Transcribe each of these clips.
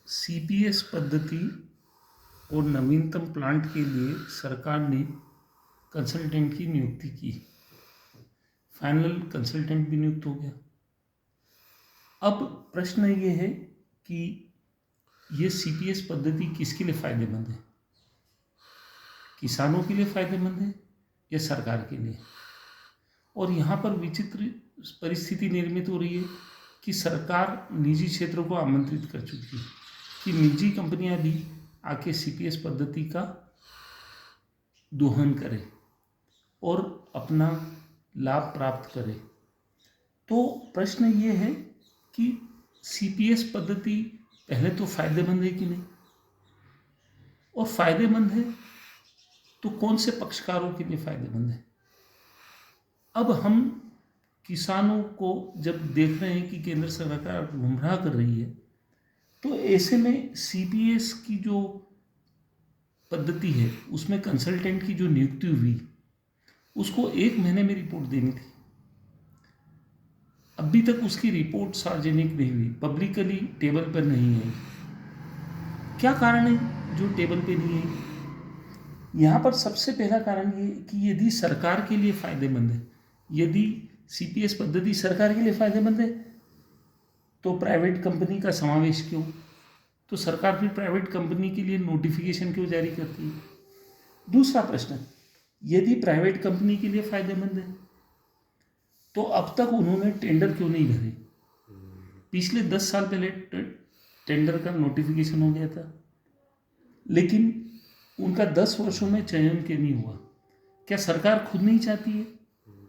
CPS पद्धति और नवीनतम प्लांट के लिए सरकार ने कंसल्टेंट की नियुक्ति की। फाइनल कंसल्टेंट भी नियुक्त हो गया। अब प्रश्न ये है कि ये सीपीएस पद्धति किसके लिए फायदेमंद है? किसानों के लिए फायदेमंद है या सरकार के लिए? और यहाँ पर विचित्र परिस्थिति निर्मित हो रही है कि सरकार निजी क्षेत्रों को आमंत्रित कर चुकी है कि निजी कंपनियां भी आके सीपीएस पद्धति का दोहन करें और अपना लाभ प्राप्त करें। तो प्रश्न ये है कि सीपीएस पद्धति पहले तो फायदेमंद है कि नहीं, और फायदेमंद है तो कौन से पक्षकारों के लिए फायदेमंद है? अब हम किसानों को जब देख रहे हैं कि केंद्र सरकार गुमराह कर रही है, तो ऐसे में सीपीएस की जो पद्धति है उसमें कंसल्टेंट की जो नियुक्ति हुई उसको 1 महीने में रिपोर्ट देनी थी। अभी तक उसकी रिपोर्ट सार्वजनिक नहीं हुई, पब्लिकली टेबल पर नहीं है। क्या कारण है जो टेबल पे नहीं है? यहाँ पर सबसे पहला कारण ये कि यदि सरकार के लिए फायदेमंद है, यदि सीपीएस पद्धति सरकार के लिए फायदेमंद है, तो प्राइवेट कंपनी का समावेश क्यों? तो सरकार फिर प्राइवेट कंपनी के लिए नोटिफिकेशन क्यों जारी करती है? दूसरा प्रश्न, यदि प्राइवेट कंपनी के लिए फायदेमंद है तो अब तक उन्होंने टेंडर क्यों नहीं भरे? पिछले 10 साल पहले टेंडर का नोटिफिकेशन हो गया था, लेकिन उनका 10 वर्षों में चयन क्यों नहीं हुआ? क्या सरकार खुद नहीं चाहती है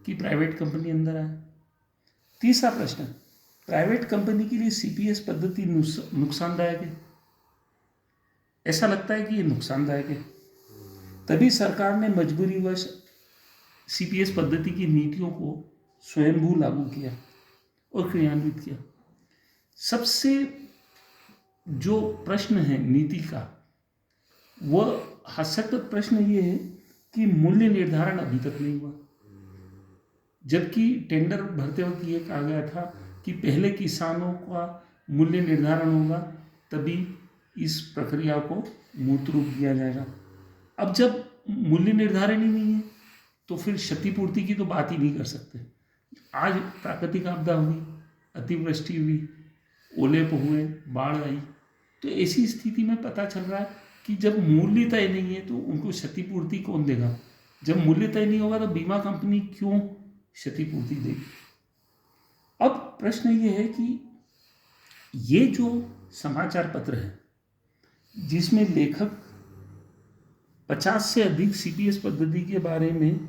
कि प्राइवेट कंपनी अंदर आए? तीसरा प्रश्न, प्राइवेट कंपनी के लिए सीपीएस पद्धति नुकसानदायक है? ऐसा लगता है कि ये नुकसानदायक है, तभी सरकार ने मजबूरीवश सीपीएस पद्धति की नीतियों को स्वयंभू लागू किया और क्रियान्वित किया। सबसे जो प्रश्न है नीति का, वह हास्यास्पद प्रश्न ये है कि मूल्य निर्धारण अभी तक नहीं हुआ, जबकि टेंडर भरते वक्त ये कहा गया था कि पहले किसानों का मूल्य निर्धारण होगा, तभी इस प्रक्रिया को मूर्त रूप दिया जाएगा। अब जब मूल्य निर्धारण ही नहीं है तो फिर क्षतिपूर्ति की तो बात ही नहीं कर सकते। आज प्राकृतिक आपदा हुई, अतिवृष्टि हुई, ओले हुए, बाढ़ आई, तो ऐसी स्थिति में पता चल रहा है कि जब मूल्य तय नहीं है तो उनको क्षतिपूर्ति कौन देगा? जब मूल्य तय नहीं होगा तो बीमा कंपनी क्यों क्षतिपूर्ति देगी? अब प्रश्न ये है कि ये जो समाचार पत्र है जिसमें लेखक 50 से अधिक सीपीएस पद्धति के बारे में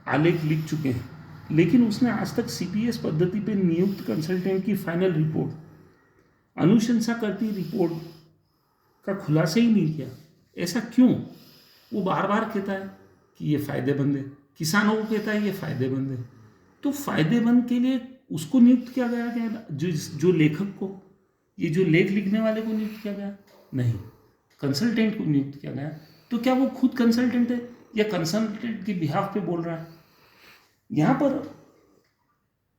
आलेख लिख चुके हैं, लेकिन उसने आज तक सीपीएस पद्धति पर नियुक्त कंसल्टेंट की फाइनल रिपोर्ट, अनुशंसा करती रिपोर्ट का खुलासा ही नहीं किया। ऐसा क्यों? वो बार बार कहता है कि ये फायदेमंद है, किसानों को कहता है ये फायदेमंद है, तो फायदेमंद के लिए उसको नियुक्त किया गया क्या? जो लेखक को, ये जो लेख लिखने वाले को नियुक्त किया गया? नहीं, कंसल्टेंट को नियुक्त किया गया। तो क्या वो खुद कंसल्टेंट है या कंसल्टेंट के बिहाफ पे बोल रहा है? यहाँ पर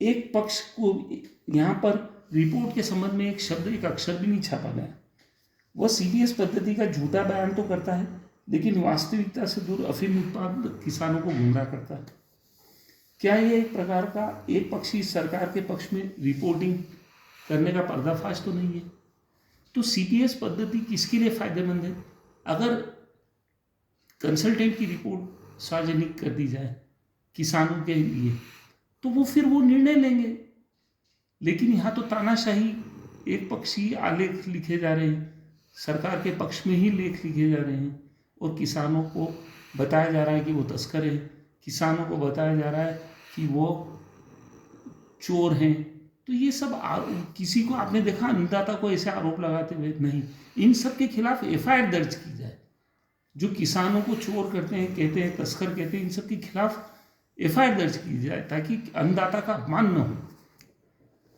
एक पक्ष को, यहाँ पर रिपोर्ट के संबंध में एक शब्द, एक अक्षर भी नहीं छापा गया। वह सीपीएस पद्धति का झूठा बयान तो करता है, लेकिन वास्तविकता से दूर अफीम उत्पाद किसानों को गुमराह करता है। क्या ये एक प्रकार का एक पक्षी सरकार के पक्ष में रिपोर्टिंग करने का पर्दाफाश तो नहीं है? तो सीपीएस पद्धति किसके लिए फायदेमंद है? अगर कंसल्टेंट की रिपोर्ट सार्वजनिक कर दी जाए किसानों के लिए, तो वो फिर वो निर्णय लेंगे। लेकिन यहाँ तो तानाशाही एक पक्षी आलेख लिखे जा रहे हैं, सरकार के पक्ष में ही लेख लिखे जा रहे हैं, और किसानों को बताया जा रहा है कि वो तस्कर हैं, किसानों को बताया जा रहा है कि वो चोर हैं। तो ये सब किसी को आपने देखा अन्नदाता को ऐसे आरोप लगाते हुए? नहीं। इन सब के खिलाफ एफआईआर दर्ज की जाए। जो किसानों को चोर करते हैं, कहते हैं, तस्कर कहते हैं, इन सब के खिलाफ एफआईआर दर्ज की जाए ताकि अन्नदाता का अपमान न हो।